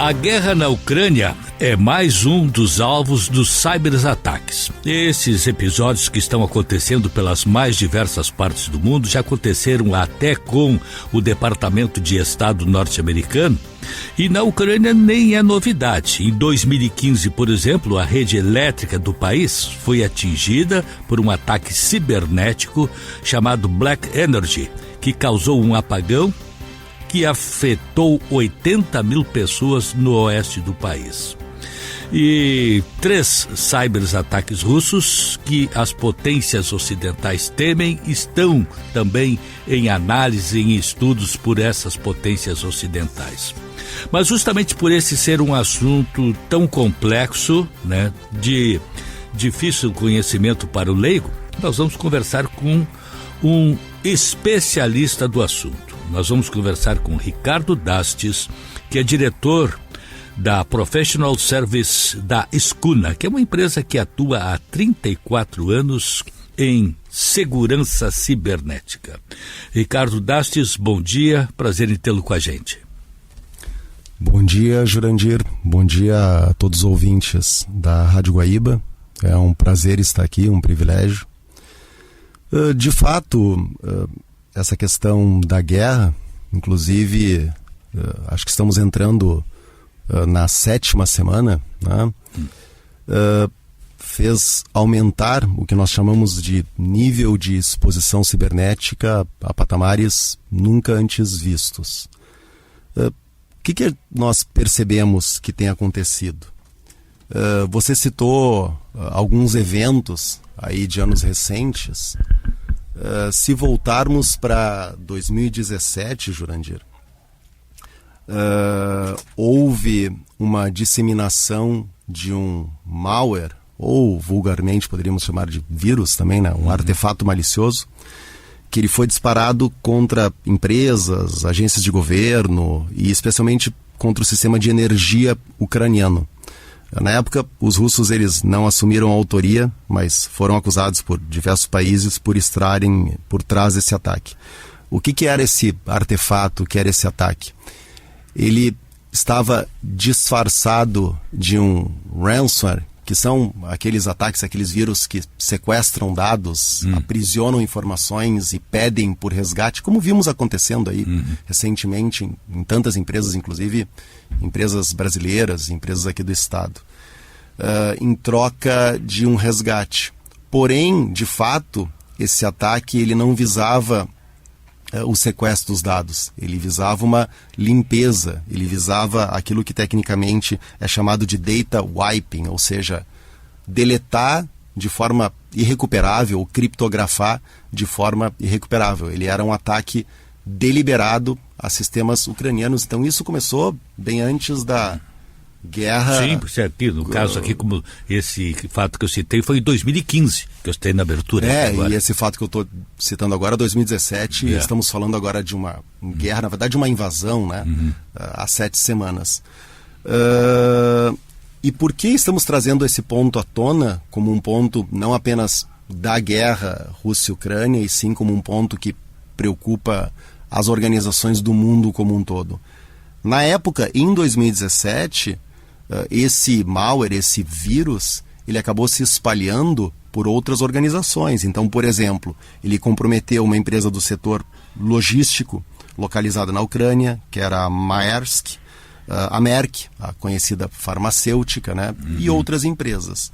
A guerra na Ucrânia é mais um dos alvos dos cyberataques. Esses episódios que estão acontecendo pelas mais diversas partes do mundo já aconteceram até com o Departamento de Estado norte-americano. E na Ucrânia nem é novidade. Em 2015, por exemplo, a rede elétrica do país foi atingida por um ataque cibernético chamado Black Energy, que causou um apagão que afetou 80 mil pessoas no oeste do país. E 3 cyberataques russos que as potências ocidentais temem estão também em análise, em estudos por essas potências ocidentais. Mas justamente por esse ser um assunto tão complexo, de difícil conhecimento para o leigo, nós vamos conversar com um especialista do assunto. Nós vamos conversar com Ricardo Dastes, que é diretor da Professional Service da Scuna, que é uma empresa que atua há 34 anos em segurança cibernética. Ricardo Dastes, bom dia, prazer em tê-lo com a gente. Bom dia, Jurandir, bom dia a todos os ouvintes da Rádio Guaíba, é um prazer estar aqui, um privilégio. De fato, essa questão da guerra, inclusive, acho que estamos entrando na 7ª semana, fez aumentar o que nós chamamos de nível de exposição cibernética a patamares nunca antes vistos. O que nós percebemos que tem acontecido? Você citou alguns eventos aí de anos recentes. Se voltarmos para 2017, Jurandir, houve uma disseminação de um malware, ou vulgarmente poderíamos chamar de vírus também, um artefato malicioso, que ele foi disparado contra empresas, agências de governo e especialmente contra o sistema de energia ucraniano. Na época, os russos eles não assumiram a autoria, mas foram acusados por diversos países por estarem por trás desse ataque. O que era esse artefato, o que era esse ataque? Ele estava disfarçado de um ransomware, que são aqueles ataques, aqueles vírus que sequestram dados, aprisionam informações e pedem por resgate, como vimos acontecendo aí recentemente em tantas empresas, inclusive empresas brasileiras, empresas aqui do estado, em troca de um resgate. Porém, de fato, esse ataque ele não visava o sequestro dos dados, ele visava uma limpeza, ele visava aquilo que tecnicamente é chamado de data wiping, ou seja, deletar de forma irrecuperável, ou criptografar de forma irrecuperável. Ele era um ataque deliberado a sistemas ucranianos, então isso começou bem antes da guerra. Sim, certinho. No caso aqui, como esse fato que eu citei foi em 2015, que eu citei na abertura. E esse fato que eu estou citando agora, 2017, estamos falando agora de uma guerra, na verdade uma invasão, há 7 semanas. E por que estamos trazendo esse ponto à tona como um ponto não apenas da guerra Rússia-Ucrânia, e sim como um ponto que preocupa as organizações do mundo como um todo? Na época, em 2017, esse malware, esse vírus, ele acabou se espalhando por outras organizações. Então, por exemplo, ele comprometeu uma empresa do setor logístico localizada na Ucrânia, que era a Maersk, a Merck, a conhecida farmacêutica, e outras empresas.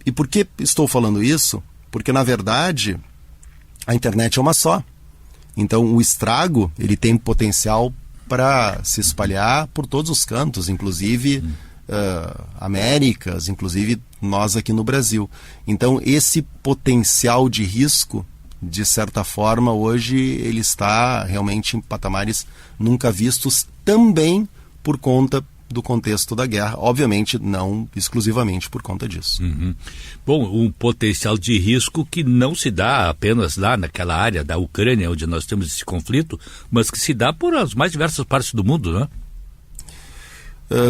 E por que estou falando isso? Porque, na verdade, a internet é uma só. Então, o estrago ele tem potencial para se espalhar por todos os cantos, inclusive Américas, inclusive nós aqui no Brasil. Então, esse potencial de risco, de certa forma, hoje ele está realmente em patamares nunca vistos, também por conta do contexto da guerra, obviamente não exclusivamente por conta disso. Bom, um potencial de risco que não se dá apenas lá naquela área da Ucrânia, onde nós temos esse conflito, mas que se dá por as mais diversas partes do mundo, né?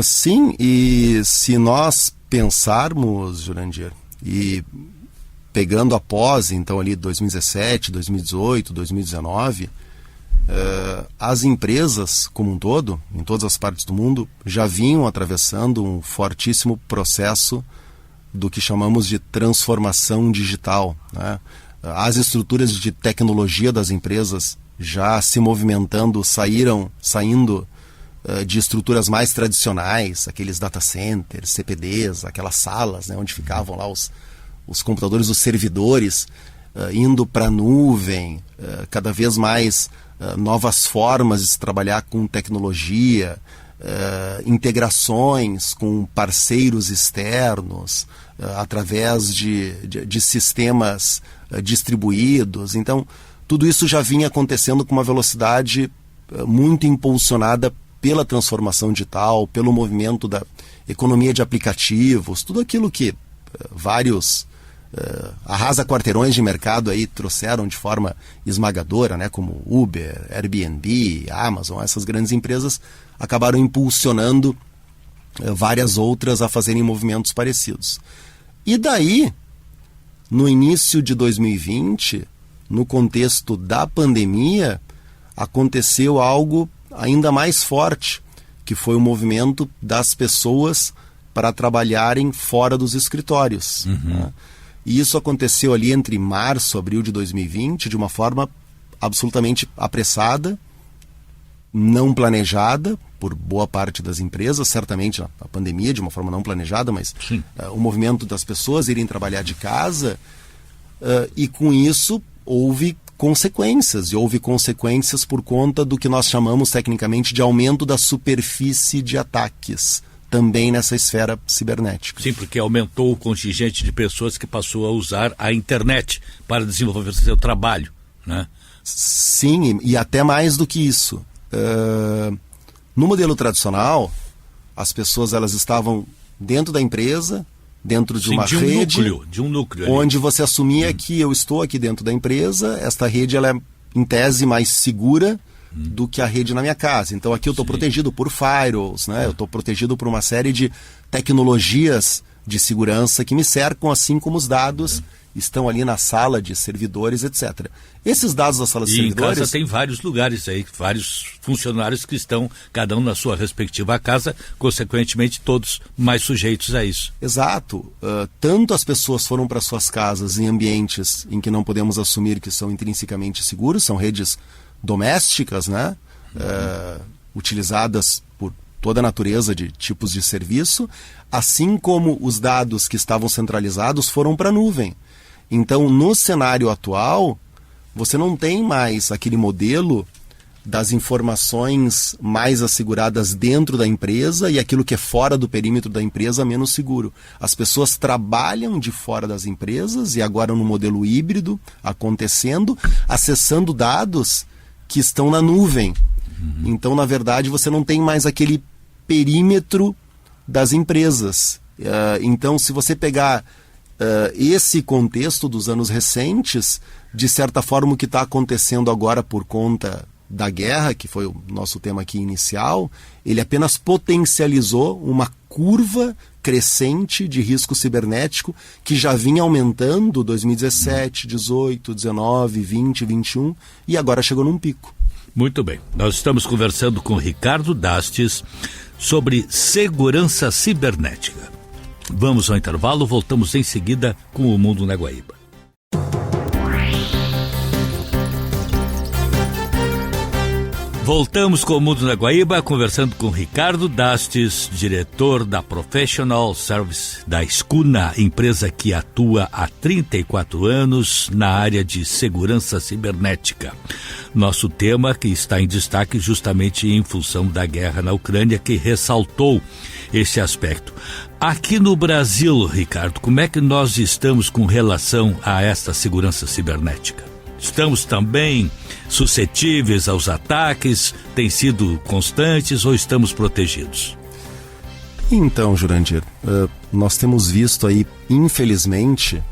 Sim, e se nós pensarmos, Jurandir, e pegando após, então ali 2017, 2018, 2019, as empresas como um todo, em todas as partes do mundo, já vinham atravessando um fortíssimo processo do que chamamos de transformação digital, né? As estruturas de tecnologia das empresas já se movimentando, saindo de estruturas mais tradicionais, aqueles data centers, CPDs, aquelas salas, né, onde ficavam lá os computadores, os servidores, indo para a nuvem, cada vez mais novas formas de se trabalhar com tecnologia, integrações com parceiros externos, através de sistemas distribuídos. Então, tudo isso já vinha acontecendo com uma velocidade muito impulsionada pela transformação digital, pelo movimento da economia de aplicativos, tudo aquilo que vários arrasa-quarteirões de mercado aí trouxeram de forma esmagadora, né, como Uber, Airbnb, Amazon, essas grandes empresas acabaram impulsionando várias outras a fazerem movimentos parecidos. E daí, no início de 2020, no contexto da pandemia, aconteceu algo ainda mais forte, que foi o movimento das pessoas para trabalharem fora dos escritórios. Né? E isso aconteceu ali entre março e abril de 2020, de uma forma absolutamente apressada, não planejada por boa parte das empresas, certamente a pandemia de uma forma não planejada, mas o movimento das pessoas irem trabalhar de casa, e com isso houve consequências por conta do que nós chamamos tecnicamente de aumento da superfície de ataques, também nessa esfera cibernética. Sim, porque aumentou o contingente de pessoas que passou a usar a internet para desenvolver seu trabalho, né? Sim, e até mais do que isso. No modelo tradicional, as pessoas elas estavam dentro da empresa, dentro de uma rede, de um núcleo onde você assumia que eu estou aqui dentro da empresa, esta rede ela é, em tese, mais segura do que a rede na minha casa. Então aqui eu estou protegido por firewalls, né? Eu estou protegido por uma série de tecnologias de segurança que me cercam, assim como os dados estão ali na sala de servidores, etc. Esses dados da sala de servidores... em casa tem vários lugares aí, vários funcionários que estão, cada um na sua respectiva casa, consequentemente todos mais sujeitos a isso. Exato. Tanto as pessoas foram para suas casas em ambientes em que não podemos assumir que são intrinsecamente seguros, são redes domésticas, né? Utilizadas por toda a natureza de tipos de serviço, assim como os dados que estavam centralizados foram para a nuvem. Então, no cenário atual, você não tem mais aquele modelo das informações mais asseguradas dentro da empresa e aquilo que é fora do perímetro da empresa menos seguro. As pessoas trabalham de fora das empresas e agora no modelo híbrido acontecendo, acessando dados que estão na nuvem. Então, na verdade, você não tem mais aquele perímetro das empresas. Então, se você pegar esse contexto dos anos recentes, de certa forma o que está acontecendo agora por conta da guerra, que foi o nosso tema aqui inicial, ele apenas potencializou uma curva crescente de risco cibernético que já vinha aumentando 2017, 18, 19, 20, 21 e agora chegou num pico. Muito bem, nós estamos conversando com Ricardo Dastes sobre segurança cibernética. Vamos ao intervalo, voltamos em seguida com o Mundo na Guaíba. Voltamos com o Mundo na Guaíba, conversando com Ricardo Dastes, diretor da Professional Service da Scuna, empresa que atua há 34 anos na área de segurança cibernética. Nosso tema que está em destaque justamente em função da guerra na Ucrânia, que ressaltou esse aspecto. Aqui no Brasil, Ricardo, como é que nós estamos com relação a esta segurança cibernética? Estamos também suscetíveis aos ataques? Têm sido constantes ou estamos protegidos? Então, Jurandir, nós temos visto aí, infelizmente,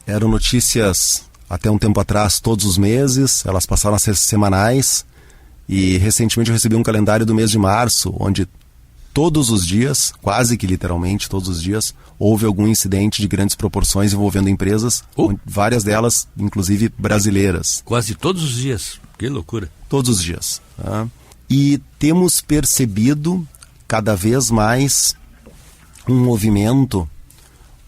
eram notícias até um tempo atrás todos os meses, elas passaram a ser semanais, e recentemente eu recebi um calendário do mês de março, onde todos os dias, quase que literalmente todos os dias, houve algum incidente de grandes proporções envolvendo empresas, várias delas, inclusive brasileiras. Quase todos os dias, que loucura. Todos os dias. Tá? E temos percebido cada vez mais um movimento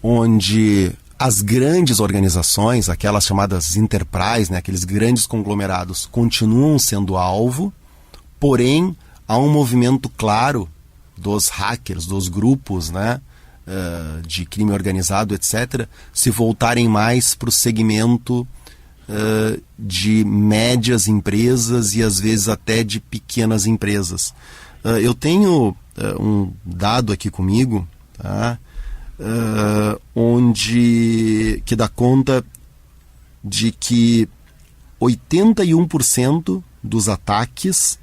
onde as grandes organizações, aquelas chamadas enterprise, né, aqueles grandes conglomerados, continuam sendo alvo, porém há um movimento claro dos hackers, dos grupos, né, de crime organizado, etc., se voltarem mais para o segmento de médias empresas e às vezes até de pequenas empresas. Eu tenho um dado aqui comigo, tá? Que dá conta de que 81% dos ataques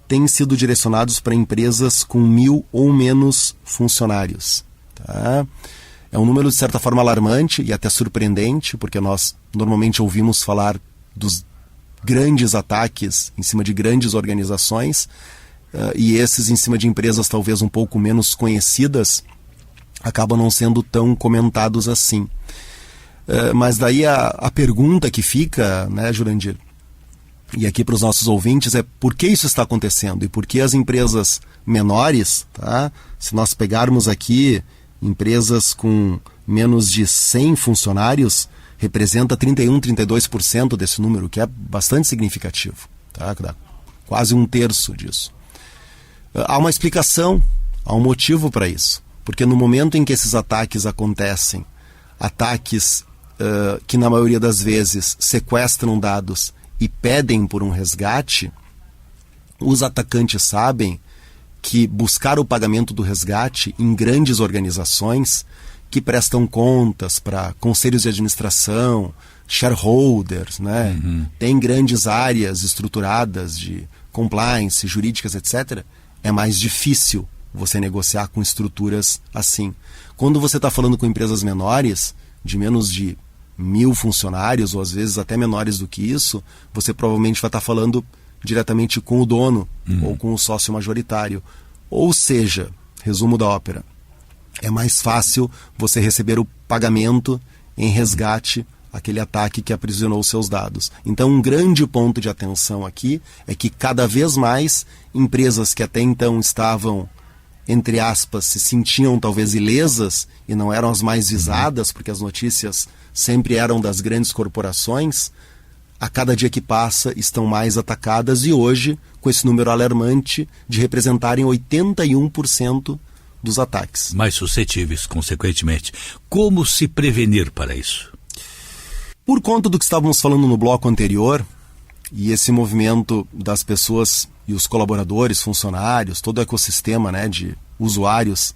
têm sido direcionados para empresas com 1.000 ou menos funcionários. Tá? É um número de certa forma alarmante e até surpreendente, porque nós normalmente ouvimos falar dos grandes ataques em cima de grandes organizações, e esses em cima de empresas talvez um pouco menos conhecidas acabam não sendo tão comentados assim. Mas daí a pergunta que fica, né, Jurandir, e aqui para os nossos ouvintes, é por que isso está acontecendo? E por que as empresas menores, tá? Se nós pegarmos aqui empresas com menos de 100 funcionários, representa 31, 32% desse número, que é bastante significativo. Tá? Dá quase um terço disso. Há uma explicação, há um motivo para isso. Porque no momento em que esses ataques acontecem, ataques que na maioria das vezes sequestram dados e pedem por um resgate, os atacantes sabem que buscar o pagamento do resgate em grandes organizações que prestam contas para conselhos de administração, shareholders, né? Tem grandes áreas estruturadas de compliance, jurídicas, etc., é mais difícil você negociar com estruturas assim. Quando você está falando com empresas menores, de menos de 1.000 funcionários, ou às vezes até menores do que isso, você provavelmente vai estar falando diretamente com o dono ou com o sócio majoritário. Ou seja, resumo da ópera, é mais fácil você receber o pagamento em resgate aquele ataque que aprisionou seus dados. Então, um grande ponto de atenção aqui é que cada vez mais empresas que até então estavam, entre aspas, se sentiam talvez ilesas e não eram as mais visadas, porque as notícias sempre eram das grandes corporações, a cada dia que passa estão mais atacadas e hoje, com esse número alarmante de representarem 81% dos ataques. Mais suscetíveis, consequentemente. Como se prevenir para isso? Por conta do que estávamos falando no bloco anterior, e esse movimento das pessoas e os colaboradores, funcionários, todo o ecossistema, né, de usuários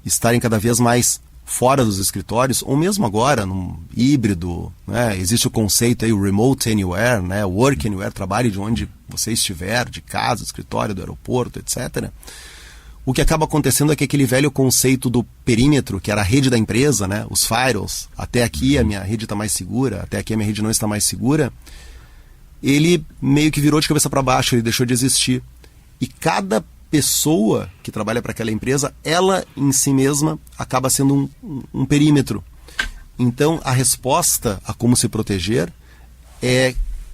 estarem cada vez mais fora dos escritórios, ou mesmo agora, num híbrido, né, existe o conceito aí, o remote anywhere, né, work anywhere, trabalhe de onde você estiver, de casa, do escritório, do aeroporto, etc. O que acaba acontecendo é que aquele velho conceito do perímetro, que era a rede da empresa, né, os firewalls, até aqui a minha rede está mais segura, até aqui a minha rede não está mais segura, ele meio que virou de cabeça para baixo, ele deixou de existir. E cada pessoa que trabalha para aquela empresa, ela em si mesma acaba sendo um perímetro. Então, a resposta a como se proteger é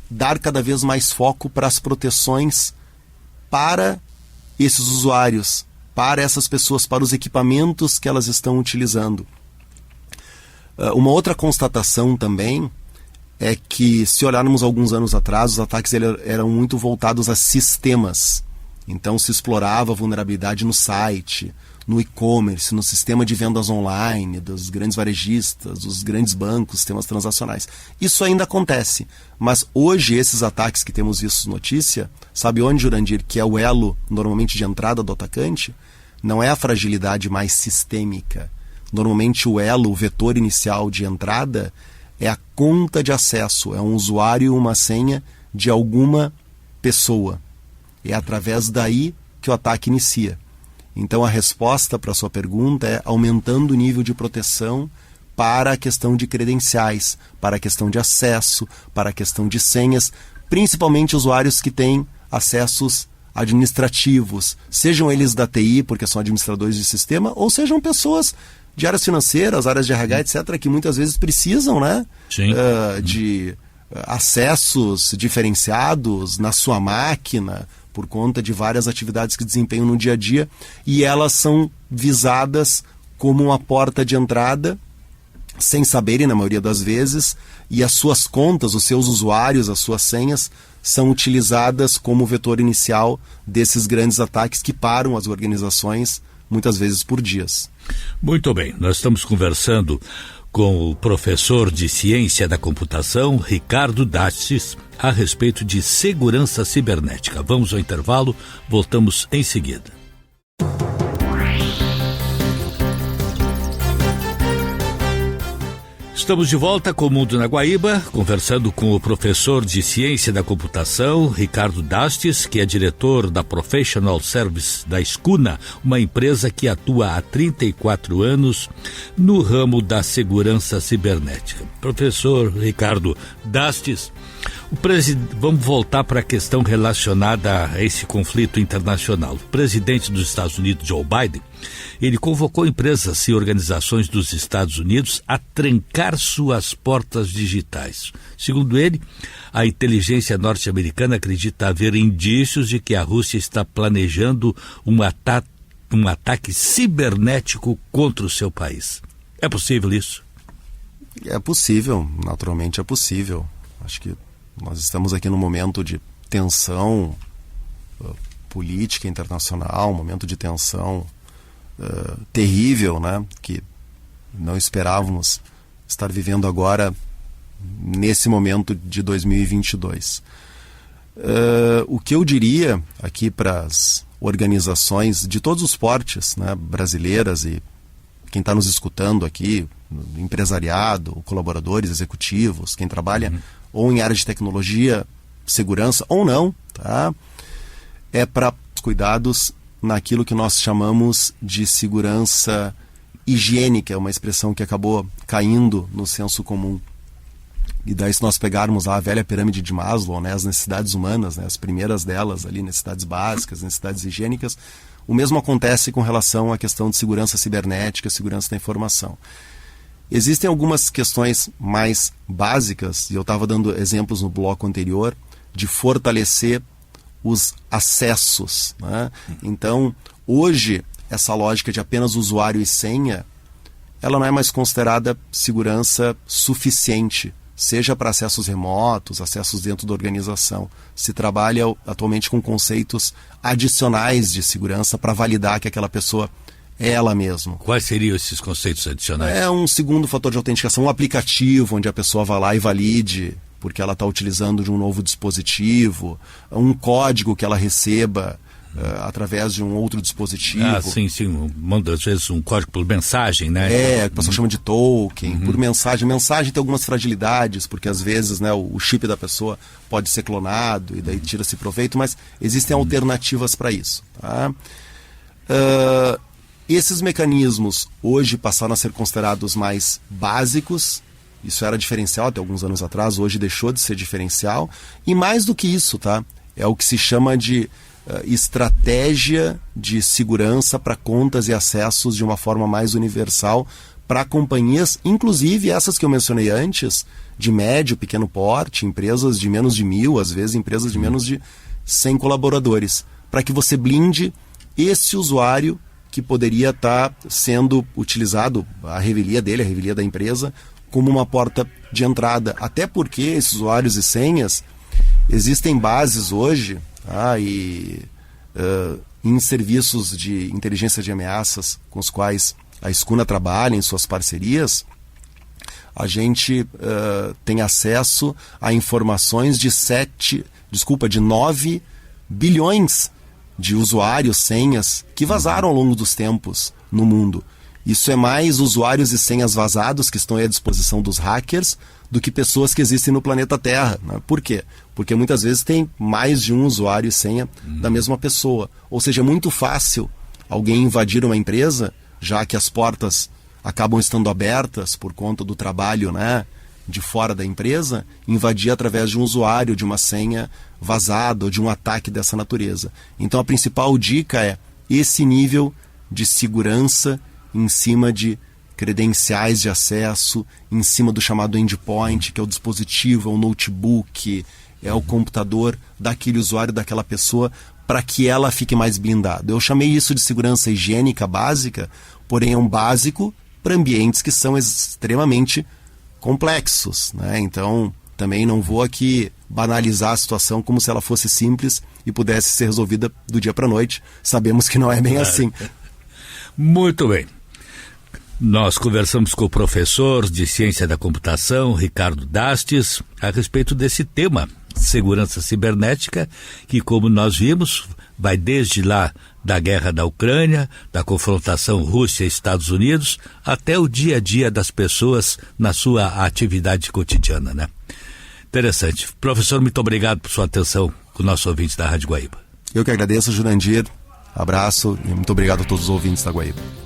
dar cada vez mais foco para as proteções para esses usuários, para essas pessoas, para os equipamentos que elas estão utilizando. Uma outra constatação também é que, se olharmos alguns anos atrás, os ataques eram muito voltados a sistemas. Então se explorava a vulnerabilidade no site, no e-commerce, no sistema de vendas online, dos grandes varejistas, dos grandes bancos, sistemas transacionais. Isso ainda acontece, mas hoje esses ataques que temos visto notícia, sabe onde, Jurandir, que é o elo normalmente de entrada do atacante? Não é a fragilidade mais sistêmica. Normalmente o elo, o vetor inicial de entrada é a conta de acesso, é um usuário e uma senha de alguma pessoa. É através daí que o ataque inicia. Então a resposta para a sua pergunta é aumentando o nível de proteção para a questão de credenciais, para a questão de acesso, para a questão de senhas, principalmente usuários que têm acessos administrativos, sejam eles da TI, porque são administradores de sistema, ou sejam pessoas de áreas financeiras, áreas de RH, etc., que muitas vezes precisam, né, de acessos diferenciados na sua máquina, por conta de várias atividades que desempenham no dia a dia, e elas são visadas como uma porta de entrada, sem saberem, na maioria das vezes, e as suas contas, os seus usuários, as suas senhas, são utilizadas como vetor inicial desses grandes ataques que param as organizações, muitas vezes por dias. Muito bem, nós estamos conversando com o professor de Ciência da Computação, Ricardo Dastis, a respeito de segurança cibernética. Vamos ao intervalo, voltamos em seguida. Estamos de volta com o Mundo na Guaíba, conversando com o professor de Ciência da Computação, Ricardo Dastis, que é diretor da Professional Service da Escuna, uma empresa que atua há 34 anos no ramo da segurança cibernética. Professor Ricardo Dastis, vamos voltar para a questão relacionada a esse conflito internacional. O presidente dos Estados Unidos, Joe Biden, ele convocou empresas e organizações dos Estados Unidos a trancar suas portas digitais. Segundo ele, a inteligência norte-americana acredita haver indícios de que a Rússia está planejando um ataque cibernético contra o seu país. É possível isso? É possível, naturalmente é possível. Acho que nós estamos aqui num momento de tensão política internacional, um momento de tensão terrível, né? Que não esperávamos estar vivendo agora nesse momento de 2022. O que eu diria aqui para as organizações de todos os portes, né, brasileiras, e quem está nos escutando aqui, empresariado, colaboradores executivos, quem trabalha ou em área de tecnologia, segurança ou não, tá? É para cuidados naquilo que nós chamamos de segurança higiênica, uma expressão que acabou caindo no senso comum. E daí, se nós pegarmos lá a velha pirâmide de Maslow, né, as necessidades humanas, né, as primeiras delas ali, necessidades básicas, necessidades higiênicas, o mesmo acontece com relação à questão de segurança cibernética, segurança da informação. Existem algumas questões mais básicas, e eu estava dando exemplos no bloco anterior, de fortalecer os acessos, né? Então, hoje, essa lógica de apenas usuário e senha, ela não é mais considerada segurança suficiente, seja para acessos remotos, acessos dentro da organização. Se trabalha atualmente com conceitos adicionais de segurança para validar que aquela pessoa é ela mesma. Quais seriam esses conceitos adicionais? É um segundo fator de autenticação, um aplicativo onde a pessoa vai lá e valide porque ela está utilizando de um novo dispositivo, um código que ela receba através de um outro dispositivo. Sim, manda às vezes um código por mensagem, né? Que o pessoal chama de token, por mensagem. Mensagem tem algumas fragilidades, porque às vezes, né, o chip da pessoa pode ser clonado e daí tira-se proveito, mas existem alternativas para isso. Tá? Esses mecanismos hoje passaram a ser considerados mais básicos. Isso era diferencial até alguns anos atrás, hoje deixou de ser diferencial. E mais do que isso, tá? É o que se chama de estratégia de segurança para contas e acessos de uma forma mais universal para companhias, inclusive essas que eu mencionei antes, de médio, pequeno porte, empresas de menos de 1.000, às vezes empresas de menos de 100 colaboradores, para que você blinde esse usuário que poderia estar sendo utilizado, a revelia dele, a revelia da empresa, como uma porta de entrada. Até porque esses usuários e senhas, existem bases hoje, em serviços de inteligência de ameaças com os quais a Escuna trabalha em suas parcerias, a gente tem acesso a informações de 9 bilhões de usuários, senhas, que vazaram ao longo dos tempos no mundo. Isso é mais usuários e senhas vazados que estão à disposição dos hackers do que pessoas que existem no planeta Terra. Né? Por quê? Porque muitas vezes tem mais de um usuário e senha da mesma pessoa. Ou seja, é muito fácil alguém invadir uma empresa, já que as portas acabam estando abertas por conta do trabalho, né, de fora da empresa invadir através de um usuário, de uma senha vazada ou de um ataque dessa natureza. Então a principal dica é esse nível de segurança em cima de credenciais de acesso, em cima do chamado endpoint, que é o dispositivo, é o notebook, é o computador daquele usuário, daquela pessoa, para que ela fique mais blindada. Eu chamei isso de segurança higiênica básica, porém é um básico para ambientes que são extremamente complexos, né? Então, também não vou aqui banalizar a situação como se ela fosse simples e pudesse ser resolvida do dia para a noite. Sabemos que não é bem assim. Muito bem. Nós conversamos com o professor de Ciência da Computação, Ricardo Dastes, a respeito desse tema, segurança cibernética, que, como nós vimos, vai desde lá da guerra da Ucrânia, da confrontação Rússia e Estados Unidos, até o dia a dia das pessoas na sua atividade cotidiana, né? Interessante. Professor, muito obrigado por sua atenção com o nosso ouvinte da Rádio Guaíba. Eu que agradeço, Jurandir. Abraço e muito obrigado a todos os ouvintes da Guaíba.